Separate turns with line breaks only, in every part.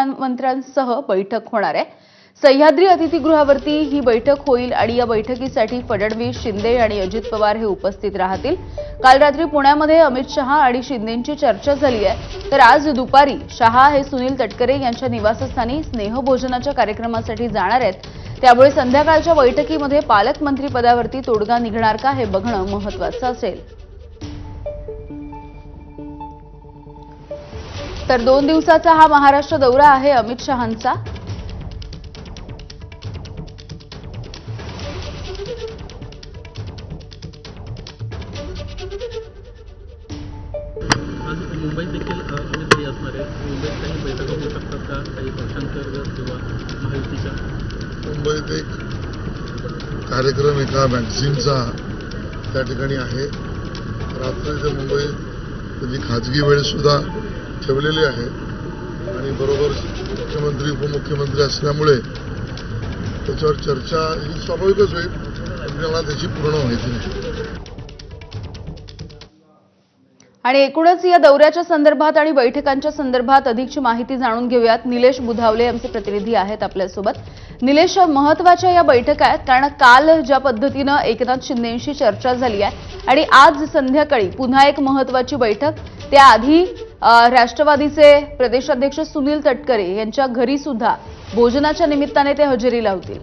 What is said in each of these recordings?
मुख्यमंत्र्यांसह बैठक होणार आहे। सह्याद्री अतिथीगृहावरती ही बैठक होईल आणि या बैठकीसाठी फडणवीस, शिंदे आणि अजित पवार हे उपस्थित राहतील। काल रात्री पुण्यामध्ये अमित शहा आणि शिंदेंची चर्चा झाली आहे, तर आज दुपारी शहा हे सुनील तटकरे यांच्या निवासस्थानी स्नेहभोजनाच्या कार्यक्रमासाठी जाणार आहेत। त्यामुळे संध्याकाळच्या बैठकीमध्ये पालकमंत्री पदावरती तोडगा निघणार का हे बघणं महत्त्वाचं असेल। तर 2 दिवसाचा हा महाराष्ट्र दौरा आहे अमित शहांचा।
आज मुंबईत देखील अमित असणार आहे। मुंबईत काही बैठका होऊ शकतात का, काही पक्षांतर्गत किंवा महायुतीच्या?
मुंबईत एक कार्यक्रम एका मॅगझिनचा त्या ठिकाणी आहे। रात्रीचे मुंबईत त्याची खाजगी वेळ सुद्धा ठेवलेली आहे आणि बरोबर मुख्यमंत्री उपमुख्यमंत्री असल्यामुळे त्याच्यावर चर्चा ही स्वाभाविकच होईल, आपल्याला त्याची पूर्ण माहिती नाही।
आणि एकूणच या दौऱ्याच्या संदर्भात आणि बैठकांच्या संदर्भात अधिकची माहिती जाणून घेऊयात। निलेश बुधावले आमचे प्रतिनिधी आहेत आपल्यासोबत। निलेश, महत्त्वाच्या या बैठका आहेत कारण काल ज्या पद्धतीनं एकनाथ शिंदेंशी चर्चा झाली आहे आणि आज संध्याकाळी पुन्हा एक महत्त्वाची बैठक, त्याआधी राष्ट्रवादीचे प्रदेशाध्यक्ष सुनील तटकरे यांच्या घरी सुद्धा भोजनाच्या निमित्ताने ते हजेरी लावतील।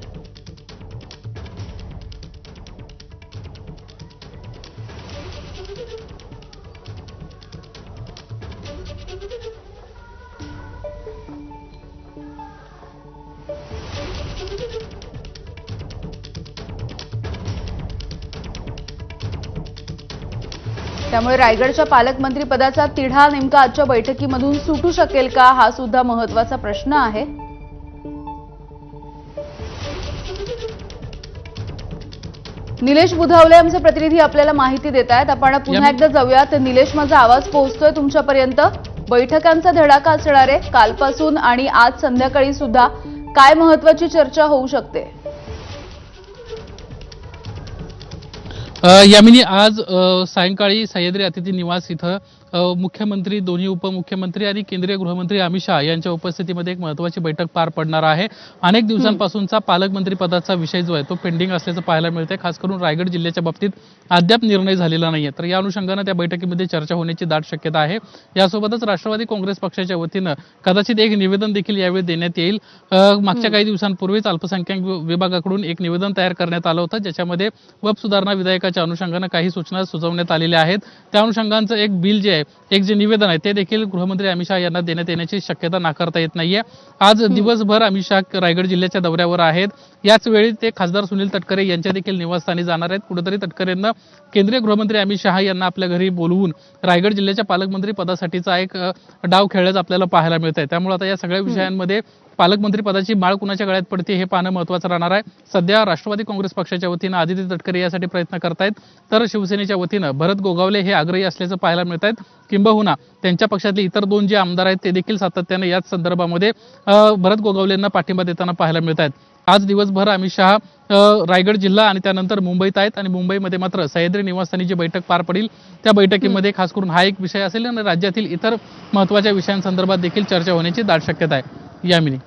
त्यामुळे रायगडच्या पालकमंत्री पदाचा तिढा नेमका आजच्या बैठकीमधून सुटू शकेल का, हा सुद्धा महत्त्वाचा प्रश्न आहे। निलेश बुधावले आमचे प्रतिनिधी आपल्याला माहिती देत आहेत। आपण पुन्हा एकदा जाऊयात। निलेश, माझा आवाज पोहोचतोय तुमच्यापर्यंत? बैठकांचा धडाका असणार आहे कालपासून आणि आज संध्याकाळी सुद्धा, काय महत्त्वाची चर्चा होऊ शकते?
यामिनी आज सायंकाळी सह्याद्री अतिथी निवास इथं मुख्यमंत्री, दोन्ही उपमुख्यमंत्री आणि केंद्रीय गृहमंत्री अमित शहा यांच्या उपस्थितीमध्ये एक महत्त्वाची बैठक पार पडणार आहे। अनेक दिवसांपासूनचा पालकमंत्री पदाचा विषय जो आहे तो पेंडिंग असल्याचं पाहायला मिळतंय। खास करून रायगड जिल्ह्याच्या बाबतीत अद्याप निर्णय झालेला नाहीये, तर या अनुषंगानं त्या बैठकीमध्ये चर्चा होण्याची दाट शक्यता आहे। यासोबतच राष्ट्रवादी काँग्रेस पक्षाच्या वतीनं कदाचित एक निवेदन देखील यावेळी देण्यात येईल। मागच्या काही दिवसांपूर्वीच अल्पसंख्याक विभागाकडून एक निवेदन तयार करण्यात आलं होतं, ज्याच्यामध्ये वक्फ सुधारणा विधेयकाच्या अनुषंगानं काही सूचना सुचवण्यात आलेल्या आहेत। त्या अनुषंगाचं एक बिल जे आहे, एक जे निवेदन आहे ते देखील गृहमंत्री अमित शहा यांना देण्यात येण्याची शक्यता नाकारता येत नाहीये। आज दिवसभर अमित शहा रायगड जिल्ह्याच्या दौऱ्यावर आहेत। याच वेळी ते खासदार सुनील तटकरे यांच्या देखील निवासस्थानी जाणार आहेत। कुठेतरी तटकरेंना केंद्रीय गृहमंत्री अमित शहा यांना आपल्या घरी बोलवून रायगड जिल्ह्याच्या पालकमंत्री पदासाठीचा एक डाव खेळल्याचं आपल्याला पाहायला मिळतंय। त्यामुळे आता या सगळ्या विषयांमध्ये पालकमंत्री पदाची माळ कुणाच्या गळ्यात पडते हे पाहणं महत्त्वाचं राहणार आहे। सध्या राष्ट्रवादी काँग्रेस पक्षाच्या वतीनं आदित्य तटकरे यासाठी प्रयत्न करतायत, तर शिवसेनेच्या वतीनं भरत गोगावले हे आग्रही असल्याचं पाहायला मिळत आहेत। किंबहुना त्यांच्या पक्षातले इतर 2 जे आमदार आहेत ते देखील सातत्याने याच संदर्भामध्ये भरत गोगावलेंना पाठिंबा देताना पाहायला मिळत आहेत। आज दिवसभर अमित शहा रायगड जिल्हा आणि त्यानंतर मुंबईत आहेत आणि मुंबईमध्ये मात्र सह्याद्री निवासस्थानी जी बैठक पार पडेल त्या बैठकीमध्ये खास करून हा एक विषय असेल आणि राज्यातील इतर महत्त्वाच्या विषयांसंदर्भात देखील चर्चा होण्याची दाट शक्यता आहे। यामिनी,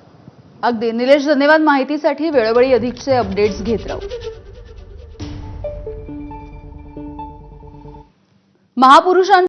अगदी निलेश, धन्यवाद माहितीसाठी। वेळोवेळी अधिकचे अपडेट्स घेत राहू। महापुरुषांच्या